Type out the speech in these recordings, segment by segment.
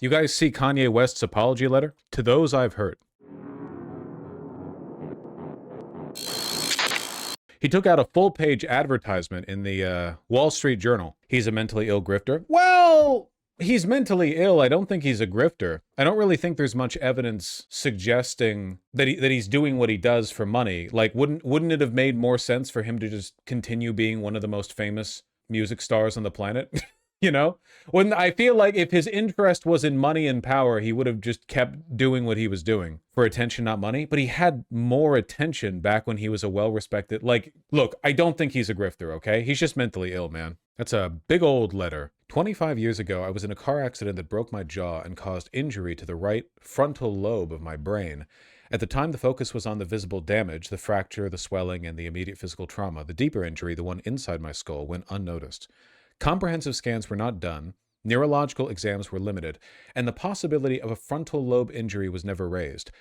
You guys see Kanye West's apology letter? To those I've heard. He took out a full-page advertisement in the Wall Street Journal. He's a mentally ill grifter. Well, he's mentally ill. I don't think he's a grifter. I don't really think there's much evidence suggesting that he's doing what he does for money. Like, wouldn't it have made more sense for him to just continue being one of the most famous music stars on the planet? You know? When I feel like if his interest was in money and power, he would have just kept doing what he was doing for attention, not money. But he had more attention back when he was a well-respected... Like, look, I don't think he's a grifter, okay? He's just mentally ill, man. That's a big old letter. 25 years ago, I was in a car accident that broke my jaw and caused injury to the right frontal lobe of my brain. At the time, the focus was on the visible damage, the fracture, the swelling, and the immediate physical trauma. The deeper injury, the one inside my skull, went unnoticed. Comprehensive scans were not done, neurological exams were limited, and the possibility of a frontal lobe injury was never raised.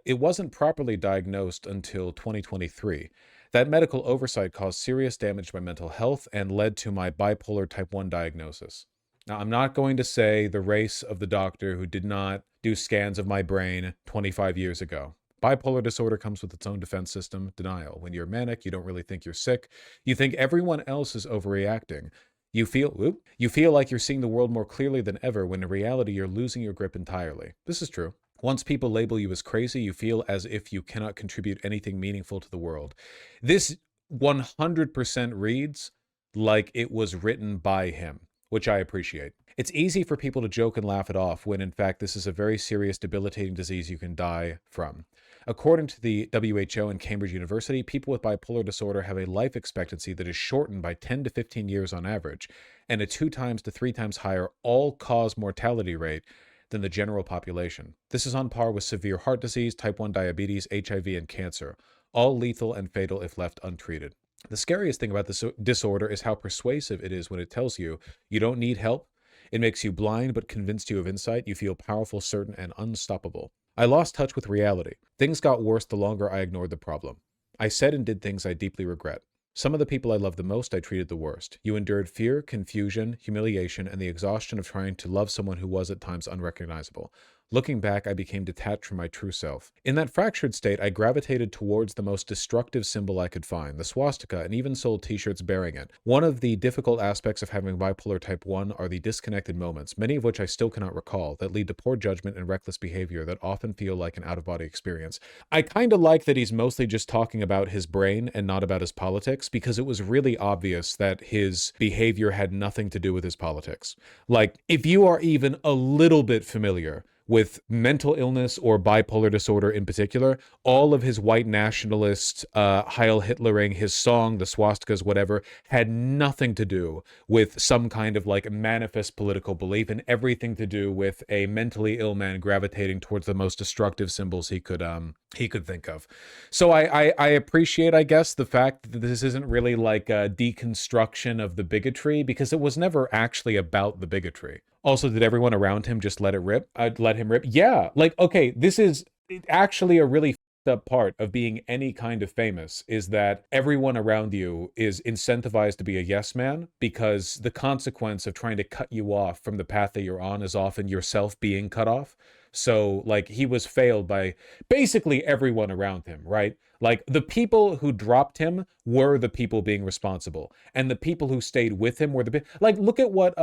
It wasn't properly diagnosed until 2023. That medical oversight caused serious damage to my mental health and led to my bipolar type 1 diagnosis. Now, I'm not going to say the race of the doctor who did not do scans of my brain 25 years ago. Bipolar disorder comes with its own defense system, denial. When you're manic, you don't really think you're sick. You think everyone else is overreacting. You feel like you're seeing the world more clearly than ever, when in reality you're losing your grip entirely. This is true. Once people label you as crazy, you feel as if you cannot contribute anything meaningful to the world. This 100% reads like it was written by him, which I appreciate. It's easy for people to joke and laugh it off when in fact this is a very serious, debilitating disease you can die from. According to the WHO and Cambridge University, people with bipolar disorder have a life expectancy that is shortened by 10 to 15 years on average, and a 2 times to 3 times higher all-cause mortality rate than the general population. This is on par with severe heart disease, type 1 diabetes, HIV, and cancer, all lethal and fatal if left untreated. The scariest thing about this disorder is how persuasive it is when it tells you you don't need help. It makes you blind but convinced you of insight. You feel powerful, certain, and unstoppable. I lost touch with reality. Things got worse the longer I ignored the problem. I said and did things I deeply regret. Some of the people I loved the most, I treated the worst. You endured fear, confusion, humiliation, and the exhaustion of trying to love someone who was at times unrecognizable. Looking back, I became detached from my true self. In that fractured state, I gravitated towards the most destructive symbol I could find, the swastika, and even sold t-shirts bearing it. One of the difficult aspects of having bipolar type 1 are the disconnected moments, many of which I still cannot recall, that lead to poor judgment and reckless behavior that often feel like an out-of-body experience. I kind of like that he's mostly just talking about his brain and not about his politics, because it was really obvious that his behavior had nothing to do with his politics. Like, if you are even a little bit familiar with mental illness or bipolar disorder in particular, all of his white nationalist, Heil Hitlering, his song, the swastikas, whatever, had nothing to do with some kind of like manifest political belief, and everything to do with a mentally ill man gravitating towards the most destructive symbols he could think of. So I appreciate, I guess, the fact that this isn't really like a deconstruction of the bigotry, because it was never actually about the bigotry. Also, did everyone around him just let him rip? Yeah, like, okay, this is actually a really fucked up part of being any kind of famous, is that everyone around you is incentivized to be a yes man, because the consequence of trying to cut you off from the path that you're on is often yourself being cut off. So, like, he was failed by basically everyone around him, right? Like, the people who dropped him were the people being responsible. And the people who stayed with him were like, look at what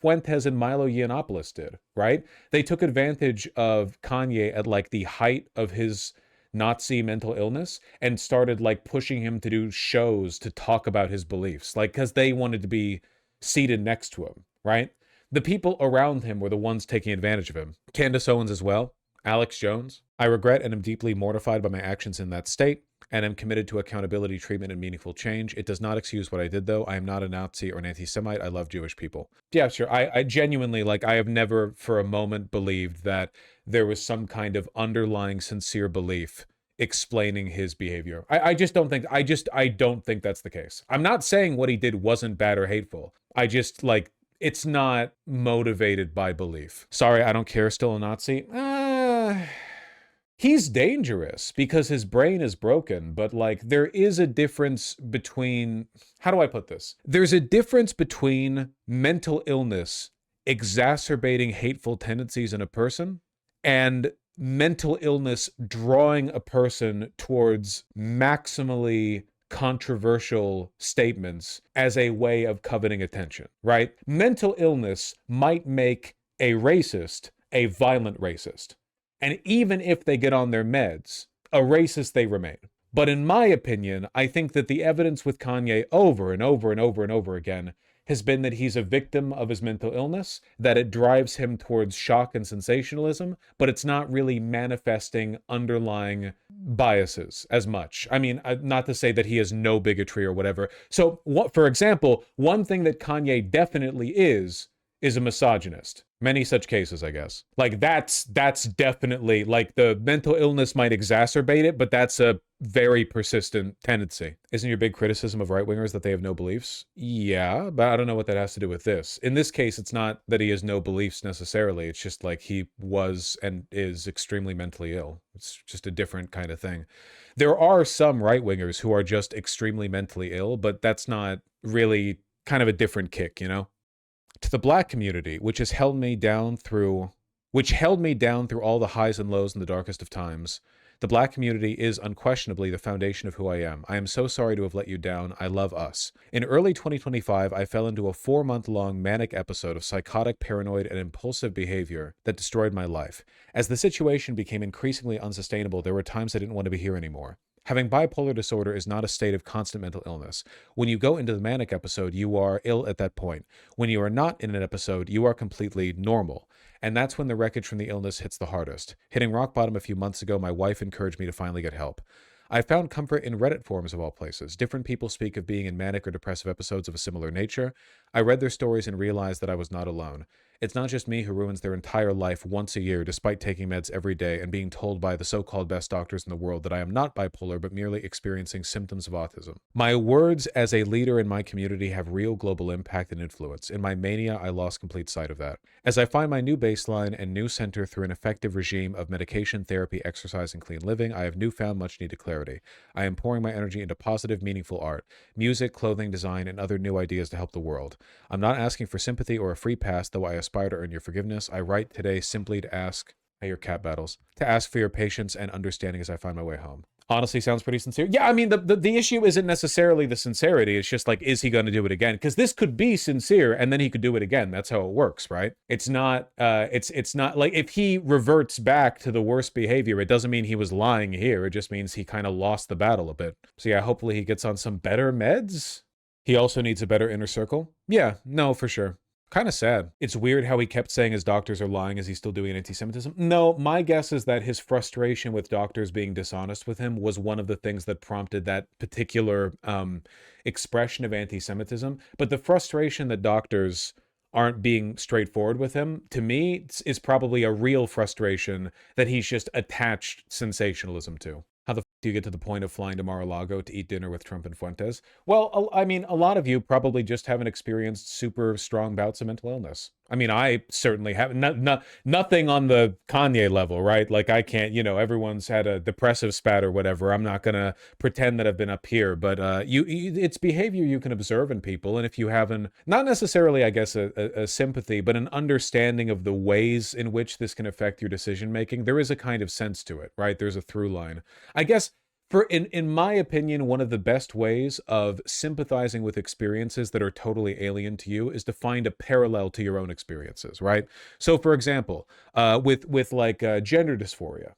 Fuentes and Milo Yiannopoulos did, right? They took advantage of Kanye at, like, the height of his Nazi mental illness and started, like, pushing him to do shows to talk about his beliefs. Like, because they wanted to be seated next to him, right? The people around him were the ones taking advantage of him. Candace Owens as well. Alex Jones. I regret and am deeply mortified by my actions in that state, and am committed to accountability, treatment, and meaningful change. It does not excuse what I did, though. I am not a Nazi or an anti-Semite. I love Jewish people. Yeah, sure. I genuinely, like, I have never for a moment believed that there was some kind of underlying sincere belief explaining his behavior. I just don't think, I don't think that's the case. I'm not saying what he did wasn't bad or hateful. I just, like, it's not motivated by belief. Sorry, I don't care, still a Nazi? He's dangerous because his brain is broken, but, like, there is a difference between, how do I put this? There's a difference between mental illness exacerbating hateful tendencies in a person and mental illness drawing a person towards maximally controversial statements as a way of coveting attention, right? Mental illness might make a racist a violent racist. And even if they get on their meds, a racist they remain. But in my opinion, I think that the evidence with Kanye over and over and over and over again has been that he's a victim of his mental illness, that it drives him towards shock and sensationalism, but it's not really manifesting underlying biases as much. I mean, not to say that he has no bigotry or whatever. So, for example, one thing that Kanye definitely is a misogynist. Many such cases, I guess. Like that's definitely, like, the mental illness might exacerbate it, but that's a very persistent tendency. Isn't your big criticism of right-wingers that they have no beliefs? Yeah, but I don't know what that has to do with this. In this case, it's not that he has no beliefs necessarily. It's just like he was and is extremely mentally ill. It's just a different kind of thing. There are some right-wingers who are just extremely mentally ill, but that's not really, kind of a different kick, you know? To the Black community, which held me down through all the highs and lows in the darkest of times. The Black community is unquestionably the foundation of who I am. I am so sorry to have let you down. I love us. In early 2025, I fell into a 4-month-long manic episode of psychotic, paranoid, and impulsive behavior that destroyed my life. As the situation became increasingly unsustainable, there were times I didn't want to be here anymore. Having bipolar disorder is not a state of constant mental illness. When you go into the manic episode, you are ill at that point. When you are not in an episode, you are completely normal. And that's when the wreckage from the illness hits the hardest. Hitting rock bottom a few months ago, my wife encouraged me to finally get help. I found comfort in Reddit forums of all places. Different people speak of being in manic or depressive episodes of a similar nature. I read their stories and realized that I was not alone. It's not just me who ruins their entire life once a year despite taking meds every day and being told by the so-called best doctors in the world that I am not bipolar but merely experiencing symptoms of autism. My words as a leader in my community have real global impact and influence. In my mania, I lost complete sight of that. As I find my new baseline and new center through an effective regime of medication, therapy, exercise, and clean living, I have newfound much-needed clarity. I am pouring my energy into positive, meaningful art, music, clothing, design, and other new ideas to help the world. I'm not asking for sympathy or a free pass, though I aspire to earn your forgiveness. I write today simply to ask, your cat battles, to ask for your patience and understanding as I find my way home. Honestly, sounds pretty sincere. Yeah, I mean, the issue isn't necessarily the sincerity. It's just like, is he going to do it again? Because this could be sincere and then he could do it again. That's how it works, right? It's not, it's not like if he reverts back to the worst behavior, it doesn't mean he was lying here. It just means he kind of lost the battle a bit. So yeah, hopefully he gets on some better meds. He also needs a better inner circle. Yeah, no, for sure. Kind of sad. It's weird how he kept saying his doctors are lying. Is he still doing anti-Semitism? No, my guess is that his frustration with doctors being dishonest with him was one of the things that prompted that particular expression of anti-Semitism. But the frustration that doctors aren't being straightforward with him, to me, is probably a real frustration that he's just attached sensationalism to. How the f do you get to the point of flying to Mar-a-Lago to eat dinner with Trump and Fuentes? Well, I mean, a lot of you probably just haven't experienced super strong bouts of mental illness. I mean, I certainly haven't. Nothing on the Kanye level, right? Like, I can't, everyone's had a depressive spat or whatever. I'm not going to pretend that I've been up here. But it's behavior you can observe in people. And if you haven't, not necessarily, I guess, a sympathy, but an understanding of the ways in which this can affect your decision making, there is a kind of sense to it, right? There's a through line. I guess in my opinion, one of the best ways of sympathizing with experiences that are totally alien to you is to find a parallel to your own experiences, right? So, for example, with like gender dysphoria,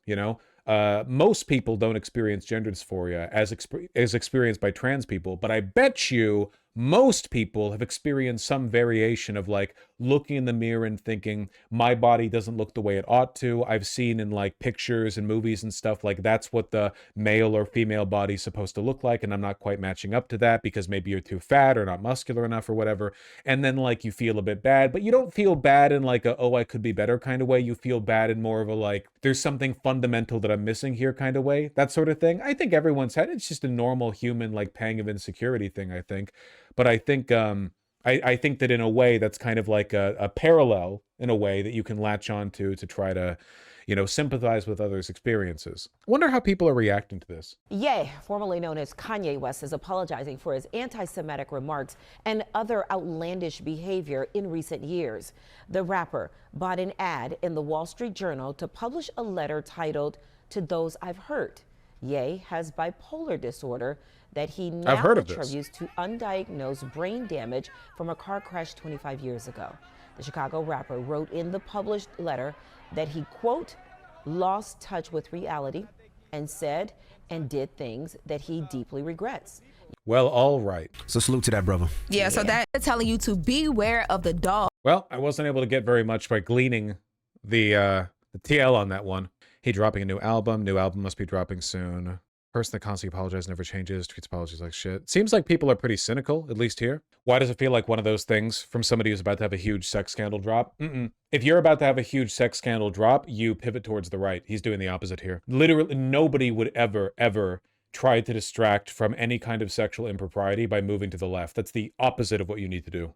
most people don't experience gender dysphoria as experienced by trans people, but I bet you most people have experienced some variation of like looking in the mirror and thinking, my body doesn't look the way it ought to. I've seen in like pictures and movies and stuff, like that's what the male or female body is supposed to look like. And I'm not quite matching up to that because maybe you're too fat or not muscular enough or whatever. And then like you feel a bit bad, but you don't feel bad in like a, oh, I could be better kind of way. You feel bad in more of a like, there's something fundamental that I'm missing here kind of way. That sort of thing. I think everyone's had, it's just a normal human like pang of insecurity thing, I think. But I think I think that in a way that's kind of like a parallel in a way that you can latch on to try to, you know, sympathize with others' experiences. I wonder how people are reacting to this. Ye, formerly known as Kanye West, is apologizing for his anti-Semitic remarks and other outlandish behavior in recent years. The rapper bought an ad in the Wall Street Journal to publish a letter titled "To Those I've Hurt." Ye has bipolar disorder that he now attributes to undiagnosed brain damage from a car crash 25 years ago. The Chicago rapper wrote in the published letter that he, quote, lost touch with reality and said and did things that he deeply regrets. Well, all right. So salute to that brother. Yeah, so that's telling you to beware of the dog. Well, I wasn't able to get very much by gleaning the TL on that one. He dropping a new album. New album must be dropping soon. Person that constantly apologizes never changes, treats apologies like shit. Seems like people are pretty cynical, at least here. Why does it feel like one of those things from somebody who's about to have a huge sex scandal drop? If you're about to have a huge sex scandal drop, you pivot towards the right. He's doing the opposite here. Literally, nobody would ever try to distract from any kind of sexual impropriety by moving to the left. That's the opposite of what you need to do.